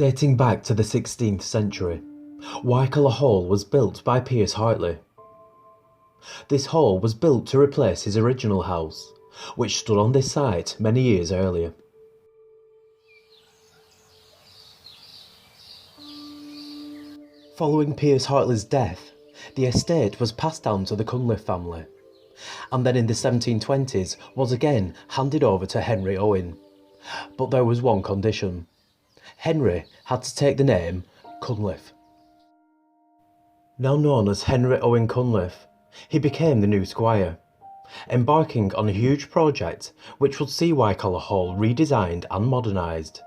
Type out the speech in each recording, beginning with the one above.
Dating back to the 16th century, WYCOLLER Hall was built by Piers Hartley. This hall was built to replace his original house, which stood on this site many years earlier. Following Piers Hartley's death, the estate was passed down to the Colne family, and then in the 1720s was again handed over to Henry Owen. But there was one condition. Henry had to take the name Cunliffe. Now known as Henry Owen Cunliffe, he became the new squire, embarking on a huge project which would see WYCOLLER Hall redesigned and modernised,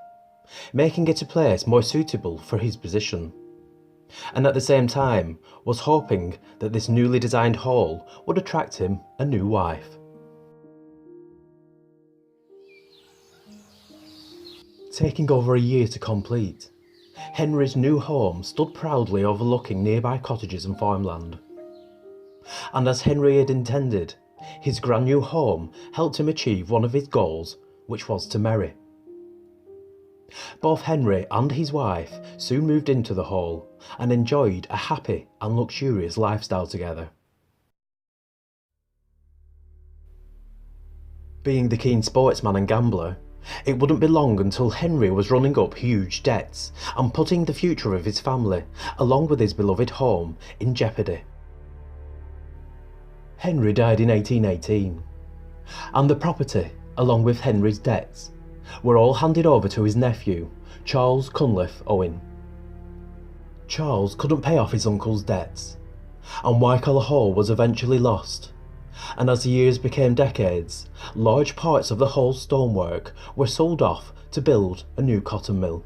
making it a place more suitable for his position, and at the same time was hoping that this newly designed hall would attract him a new wife. Taking over a year to complete, Henry's new home stood proudly overlooking nearby cottages and farmland. And as Henry had intended, his grand new home helped him achieve one of his goals, which was to marry. Both Henry and his wife soon moved into the hall and enjoyed a happy and luxurious lifestyle together. Being the keen sportsman and gambler, it wouldn't be long until Henry was running up huge debts and putting the future of his family, along with his beloved home, in jeopardy. Henry died in 1818, and the property, along with Henry's debts, were all handed over to his nephew, Charles Cunliffe Owen. Charles couldn't pay off his uncle's debts, and WYCOLLER Hall was eventually lost, and as the years became decades, large parts of the hall's stonework were sold off to build a new cotton mill.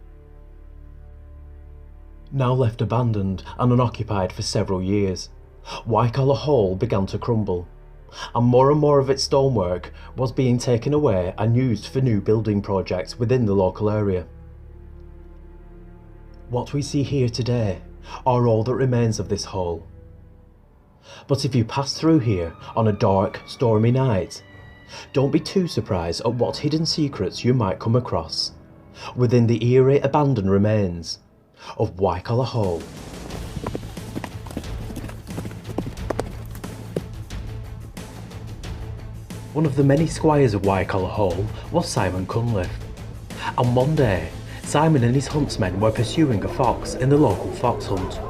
Now left abandoned and unoccupied for several years, WYCOLLER Hall began to crumble, and more of its stonework was being taken away and used for new building projects within the local area. What we see here today are all that remains of this hall. But if you pass through here on a dark, stormy night, don't be too surprised at what hidden secrets you might come across within the eerie abandoned remains of WYCOLLER Hall. One of the many squires of WYCOLLER Hall was Simon Cunliffe, and one day Simon and his huntsmen were pursuing a fox in the local fox hunt.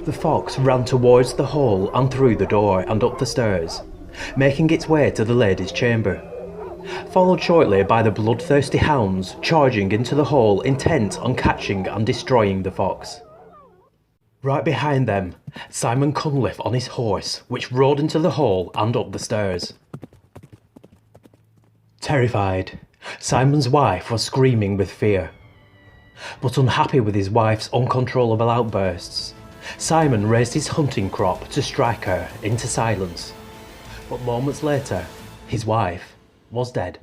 The fox ran towards the hall and through the door and up the stairs, making its way to the lady's chamber, followed shortly by the bloodthirsty hounds charging into the hall intent on catching and destroying the fox. Right behind them, Simon Cunliffe on his horse, which rode into the hall and up the stairs. Terrified, Simon's wife was screaming with fear. But unhappy with his wife's uncontrollable outbursts, Simon raised his hunting crop to strike her into silence. But moments later, his wife was dead.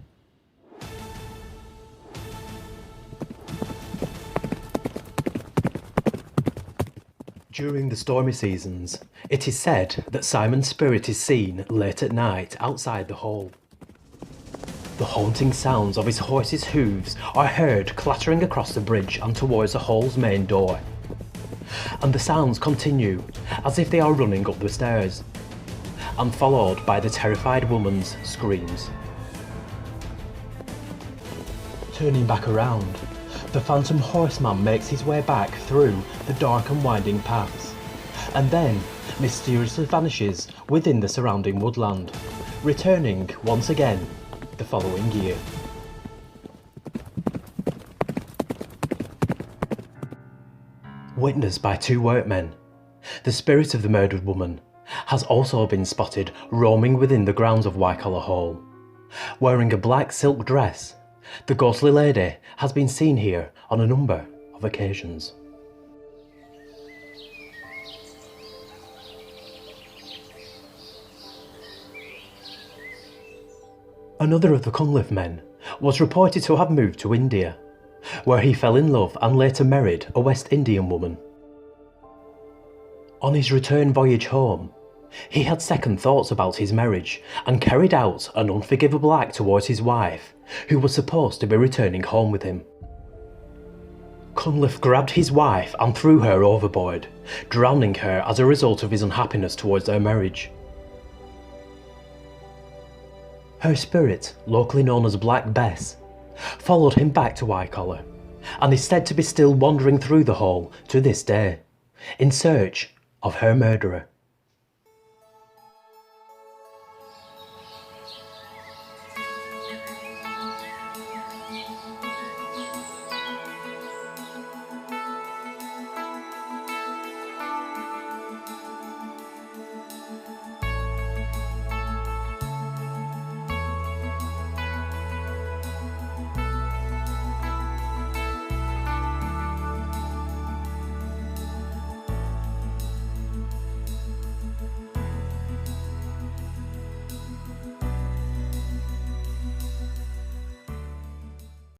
During the stormy seasons, it is said that Simon's spirit is seen late at night outside the hall. The haunting sounds of his horse's hooves are heard clattering across the bridge and towards the hall's main door. And the sounds continue as if they are running up the stairs, and followed by the terrified woman's screams. Turning back around, the phantom horseman makes his way back through the dark and winding paths, and then mysteriously vanishes within the surrounding woodland, returning once again the following year. Witnessed by two workmen, the spirit of the murdered woman has also been spotted roaming within the grounds of WYCOLLER Hall. Wearing a black silk dress, the ghostly lady has been seen here on a number of occasions. Another of the Cunliffe men was reported to have moved to India, where he fell in love and later married a West Indian woman. On his return voyage home, he had second thoughts about his marriage and carried out an unforgivable act towards his wife, who was supposed to be returning home with him. Cunliffe grabbed his wife and threw her overboard, drowning her as a result of his unhappiness towards their marriage. Her spirit, locally known as Black Bess, followed him back to WYCOLLER, and is said to be still wandering through the hole to this day, in search of her murderer.